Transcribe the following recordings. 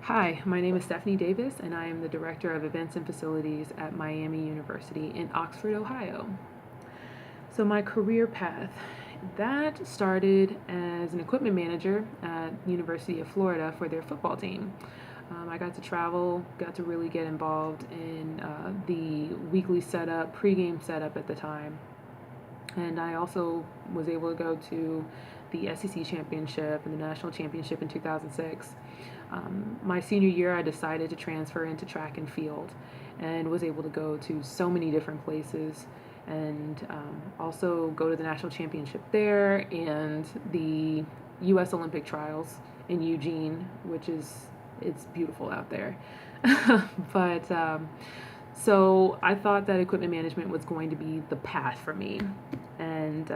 Hi, my name is Stephanie Davis, and I am the Director of Events and Facilities at Miami University in Oxford, Ohio. So, my career path that started as an equipment manager at University of Florida for their football team. I got to travel, got to really get involved in the weekly setup, pregame setup at the time, and I also was able to go to the SEC championship and the national championship in 2006. My senior year, I decided to transfer into track and field and was able to go to so many different places and also go to the national championship there and the U.S. Olympic trials in Eugene, which is it's beautiful out there. but So I thought that equipment management was going to be the path for me. And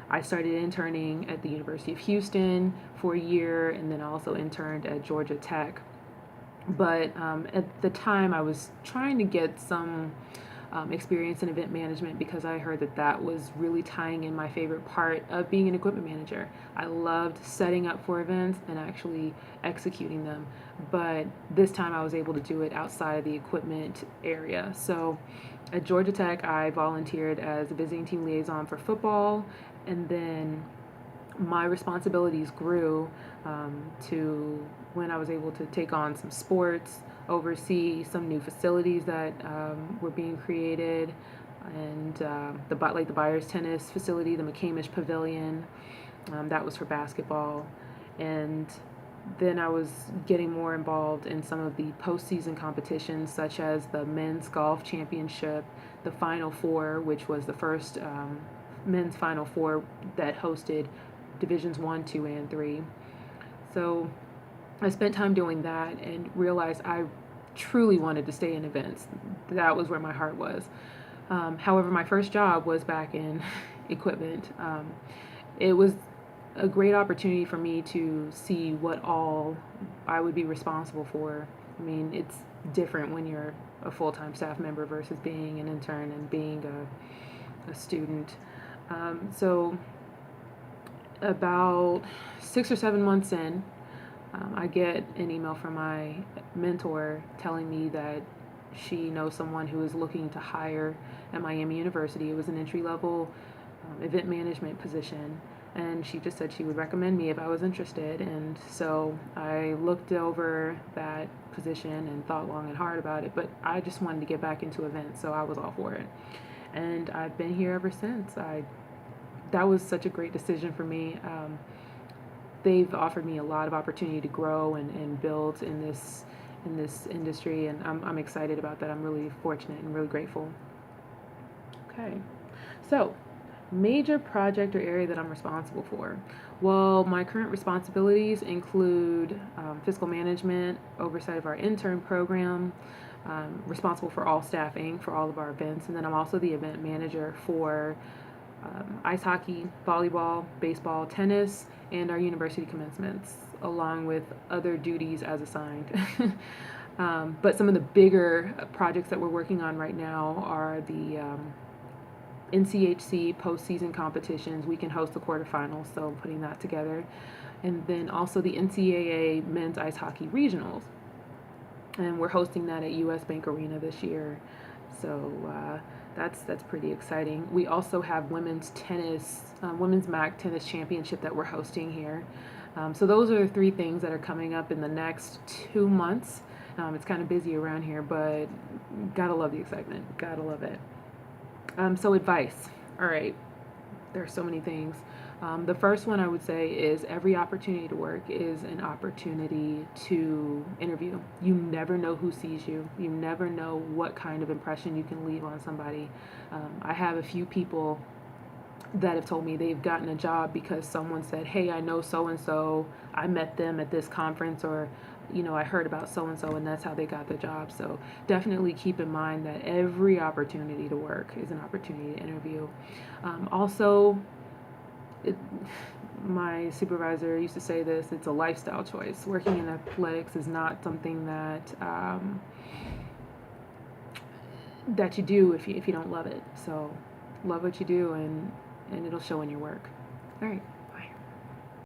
I started interning at the University of Houston for a year and then also interned at Georgia Tech. But at the time, I was trying to get some experience in event management because I heard that that was really tying in my favorite part of being an equipment manager. I loved setting up for events and actually executing them, but this time I was able to do it outside of the equipment area. So at Georgia Tech, I volunteered as a visiting team liaison for football, and then my responsibilities grew to when I was able to take on some sports, oversee some new facilities that were being created, and like the Byers Tennis facility, the McCamish Pavilion, that was for basketball, and then I was getting more involved in some of the postseason competitions, such as the Men's Golf Championship, the Final Four, which was the first men's Final Four that hosted Divisions 1, 2, and 3. So I spent time doing that and realized I truly wanted to stay in events. That was where my heart was. However, my first job was back in equipment. It was a great opportunity for me to see what all I would be responsible for. I mean, it's different when you're a full-time staff member versus being an intern and being a student. So about 6 or 7 months in, I get an email from my mentor telling me that she knows someone who is looking to hire at Miami University. It was an entry level event management position, and she just said she would recommend me if I was interested. And so I looked over that position and thought long and hard about it, but I just wanted to get back into events, so I was all for it. And I've been here ever since. That was such a great decision for me. They've offered me a lot of opportunity to grow and build in this industry, and I'm excited about that. I'm really fortunate and really grateful. Okay, so major project or area that I'm responsible for. Well, my current responsibilities include fiscal management, oversight of our intern program, responsible for all staffing for all of our events, and then I'm also the event manager for ice hockey, volleyball, baseball, tennis, and our university commencements, along with other duties as assigned. But some of the bigger projects that we're working on right now are the NCHC postseason competitions. We can host the quarterfinals, so I'm putting that together. And then also the NCAA men's ice hockey regionals. And we're hosting that at US Bank Arena this year. So that's pretty exciting. We also have women's tennis, women's MAC tennis championship that we're hosting here. So those are the three things that are coming up in the next 2 months. It's kind of busy around here, but gotta love the excitement. Gotta love it. So advice. All right. There are so many things. The first one I would say is every opportunity to work is an opportunity to interview. You never know who sees you. You never know what kind of impression you can leave on somebody. I have a few people that have told me they've gotten a job because someone said, hey, I know so and so, I met them at this conference, or I heard about so and so, and that's how they got the job. So definitely keep in mind that every opportunity to work is an opportunity to interview. Also, my supervisor used to say this, it's a lifestyle choice. Working in athletics is not something that you do if you don't love it. So love what you do, and it'll show in your work. All right.